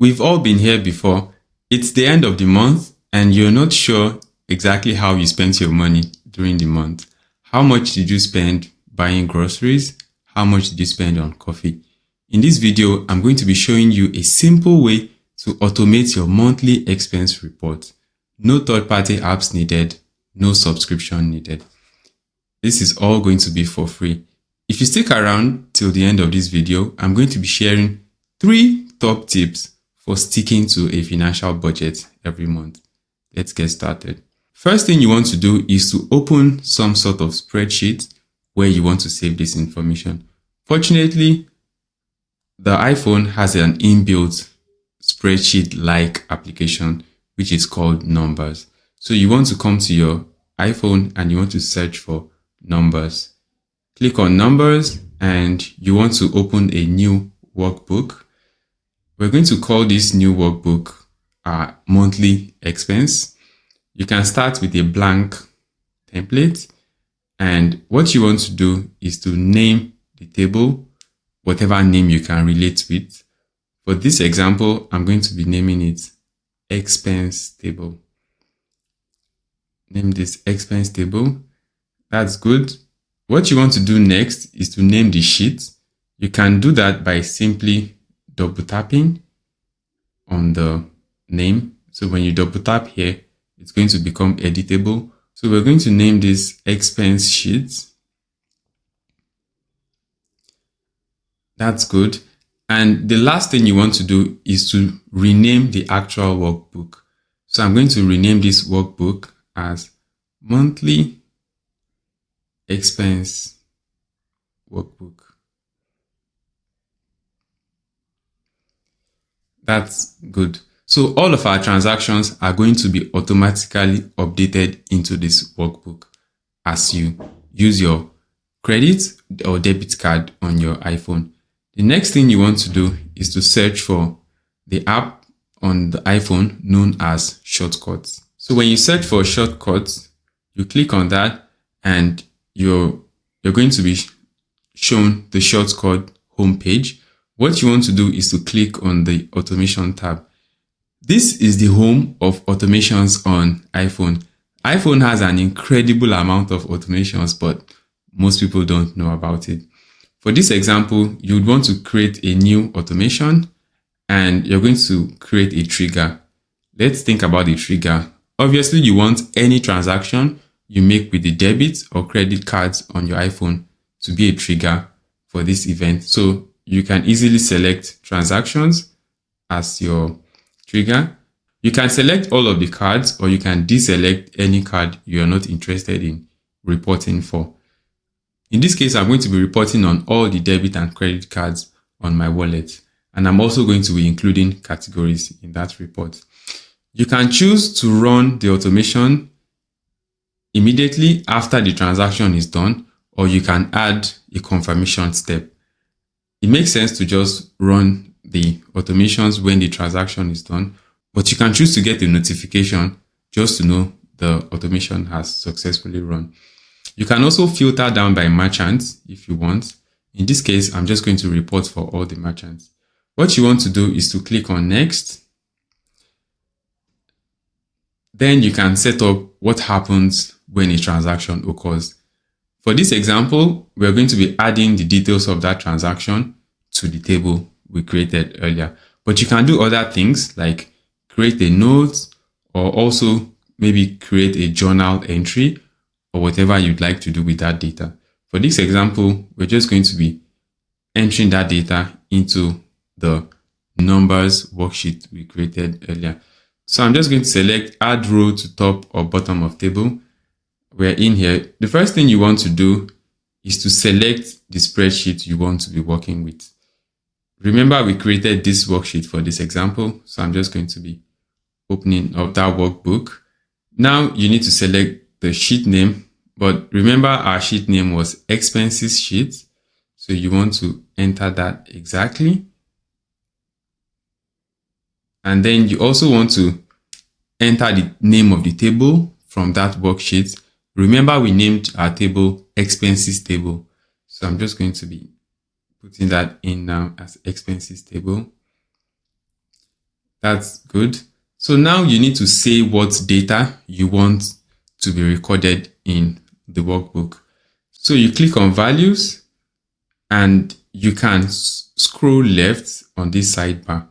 We've all been here before. It's the end of the month and you're not sure exactly how you spent your money during the month. How much did you spend buying groceries? How much did you spend on coffee? In this video, I'm going to be showing you a simple way to automate your monthly expense report. No third-party apps needed, no subscription needed. This is all going to be for free. If you stick around till the end of this video, I'm going to be sharing 3 top tips for sticking to a financial budget every month. Let's get started. First thing you want to do is to open some sort of spreadsheet where you want to save this information. Fortunately, the iPhone has an inbuilt spreadsheet-like application, which is called Numbers. So you want to come to your iPhone and you want to search for Numbers. Click on Numbers and you want to open a new workbook. We're going to call this new workbook our monthly expense. You can start with a blank template, and what you want to do is to name the table whatever name you can relate with. For this example, I'm going to be naming it expense table. Name this expense table. That's good. What you want to do next is to name the sheet. You can do that by simply double tapping on the name. So when you double tap here, it's going to become editable. So we're going to name this expense sheet. That's good. And the last thing you want to do is to rename the actual workbook. So I'm going to rename this workbook as monthly expense workbook. That's good. So all of our transactions are going to be automatically updated into this workbook as you use your credit or debit card on your iPhone. The next thing you want to do is to search for the app on the iPhone known as Shortcuts. So when you search for Shortcuts, you click on that and you're going to be shown the shortcut homepage. What you want to do is to click on the automation tab. This is the home of automations on iPhone. iPhone has an incredible amount of automations, but most people don't know about it. For this example, you would want to create a new automation and you're going to create a trigger. Let's think about the trigger. Obviously, you want any transaction you make with the debit or credit cards on your iPhone to be a trigger for this event. So you can easily select transactions as your trigger. You can select all of the cards or you can deselect any card you are not interested in reporting for. In this case, I'm going to be reporting on all the debit and credit cards on my wallet. And I'm also going to be including categories in that report. You can choose to run the automation immediately after the transaction is done, or you can add a confirmation step. It makes sense to just run the automations when the transaction is done, but you can choose to get a notification just to know the automation has successfully run. You can also filter down by merchants if you want. In this case, I'm just going to report for all the merchants. What you want to do is to click on Next. Then you can set up what happens when a transaction occurs. For this example, we're going to be adding the details of that transaction to the table we created earlier. But you can do other things like create a note or also maybe create a journal entry or whatever you'd like to do with that data. For this example, we're just going to be entering that data into the numbers worksheet we created earlier. So I'm just going to select add row to top or bottom of table. We're in here. The first thing you want to do is to select the spreadsheet you want to be working with. Remember, we created this worksheet for this example. So I'm just going to be opening up that workbook. Now you need to select the sheet name, but remember our sheet name was expenses sheet. So you want to enter that exactly. And then you also want to enter the name of the table from that worksheet. Remember, we named our table expenses table. So I'm just going to be putting that in now as expenses table. That's good. So now you need to say what data you want to be recorded in the workbook. So you click on values and you can scroll left on this sidebar.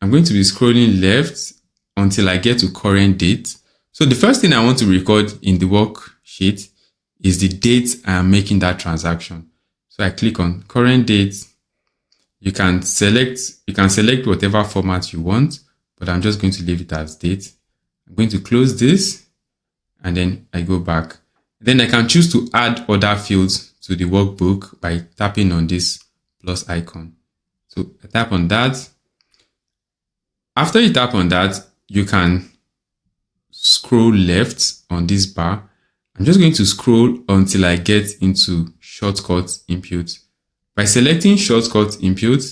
I'm going to be scrolling left until I get to current date. So the first thing I want to record in the worksheet is the date I am making that transaction. So I click on current date. You can select whatever format you want, but I'm just going to leave it as date. I'm going to close this and then I go back. Then I can choose to add other fields to the workbook by tapping on this plus icon. So I tap on that. After you tap on that, you can scroll left on this bar. I'm just going to scroll until I get into shortcut input. By selecting shortcut input,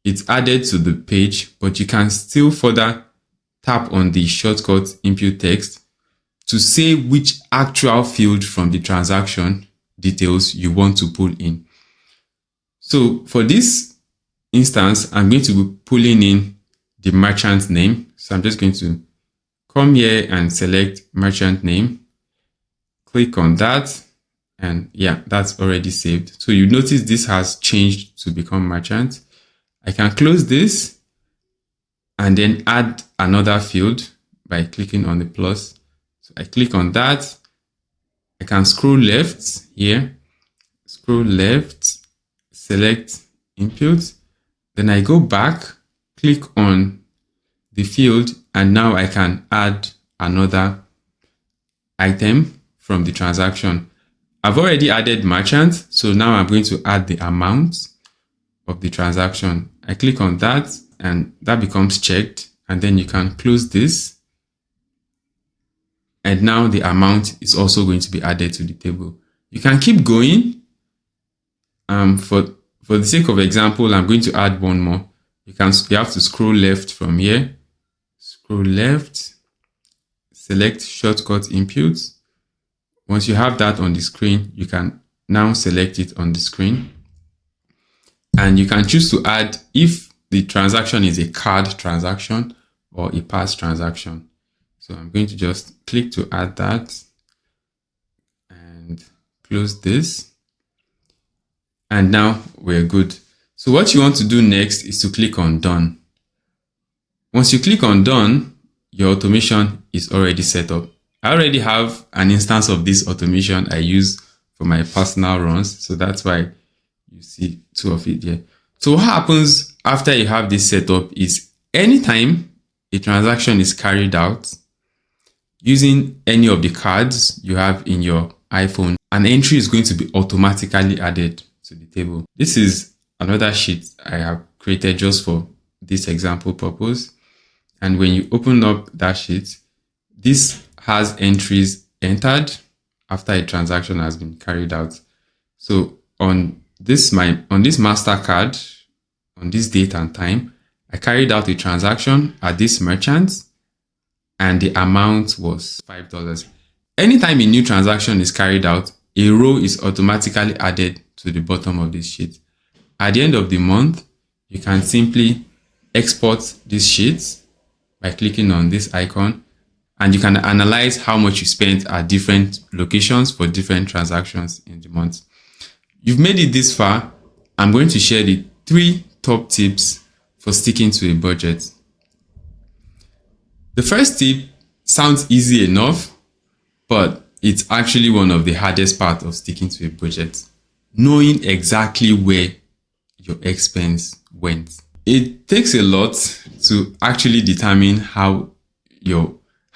it's added to the page, but you can still further tap on the shortcut input text to say which actual field from the transaction details you want to pull in. So for this instance, I'm going to be pulling in the merchant name. So I'm just going to come here and select merchant name, click on that, and yeah, that's already saved. So you notice this has changed to become merchant. I can close this and then add another field by clicking on the plus. So I click on that. I can scroll left here, scroll left, select input. Then I go back, click on the field, and now I can add another item from the transaction. I've already added merchant, so now I'm going to add the amount of the transaction. I click on that and that becomes checked, and then you can close this. And now the amount is also going to be added to the table. You can keep going. For the sake of example, I'm going to add one more. You have to scroll left from here. Scroll left, select shortcut input. Once you have that on the screen, you can now select it on the screen. And you can choose to add if the transaction is a card transaction or a pass transaction. So I'm going to just click to add that and close this. And now we're good. So what you want to do next is to click on done. Once you click on done, your automation is already set up. I already have an instance of this automation I use for my personal runs. So that's why you see two of it here. So what happens after you have this set up is anytime a transaction is carried out using any of the cards you have in your iPhone, an entry is going to be automatically added to the table. This is another sheet I have created just for this example purpose. And when you open up that sheet, this has entries entered after a transaction has been carried out. So on this MasterCard, on this date and time, I carried out a transaction at this merchant and the amount was $5. Anytime a new transaction is carried out, a row is automatically added to the bottom of this sheet. At the end of the month, you can simply export this sheet by clicking on this icon, and you can analyze how much you spent at different locations for different transactions in the month. You've made it this far. I'm going to share the 3 top tips for sticking to a budget. The first tip sounds easy enough, but it's actually one of the hardest parts of sticking to a budget. Knowing exactly where your expense went. It takes a lot to actually determine how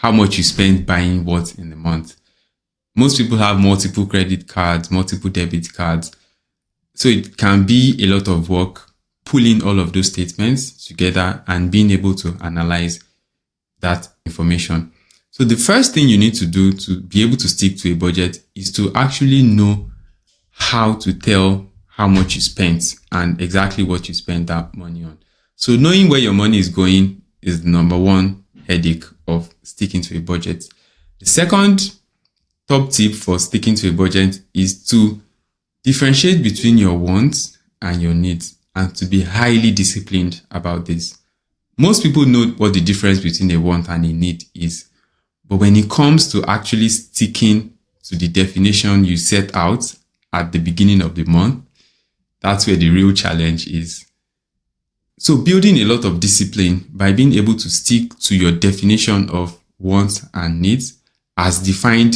much you spend buying what in the month. Most people have multiple credit cards, multiple debit cards. So it can be a lot of work pulling all of those statements together and being able to analyze that information. So the first thing you need to do to be able to stick to a budget is to actually know how to tell how much you spent and exactly what you spent that money on. So knowing where your money is going is the number one headache of sticking to a budget. The second top tip for sticking to a budget is to differentiate between your wants and your needs and to be highly disciplined about this. Most people know what the difference between a want and a need is. But when it comes to actually sticking to the definition you set out at the beginning of the month, that's where the real challenge is. So building a lot of discipline by being able to stick to your definition of wants and needs as defined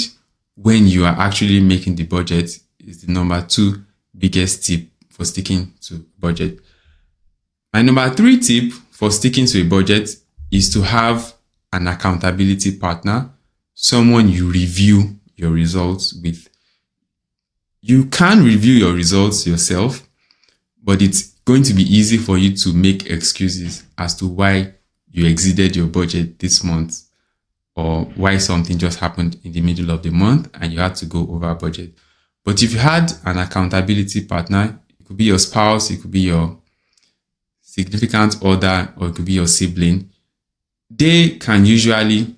when you are actually making the budget is the number 2 biggest tip for sticking to budget. My number 3 tip for sticking to a budget is to have an accountability partner, someone you review your results with. You can review your results yourself, but it's going to be easy for you to make excuses as to why you exceeded your budget this month, or why something just happened in the middle of the month and you had to go over budget. But if you had an accountability partner, it could be your spouse, it could be your significant other, or it could be your sibling, they can usually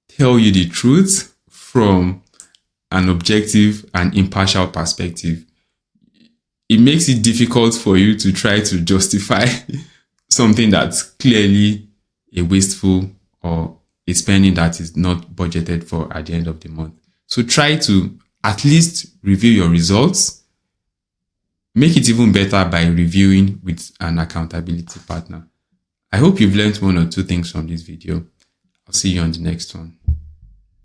tell you the truth from an objective and impartial perspective. It makes it difficult for you to try to justify something that's clearly a wasteful or a spending that is not budgeted for at the end of the month. So try to at least review your results. Make it even better by reviewing with an accountability partner. I hope you've learned 1 or 2 things from this video. I'll see you on the next one.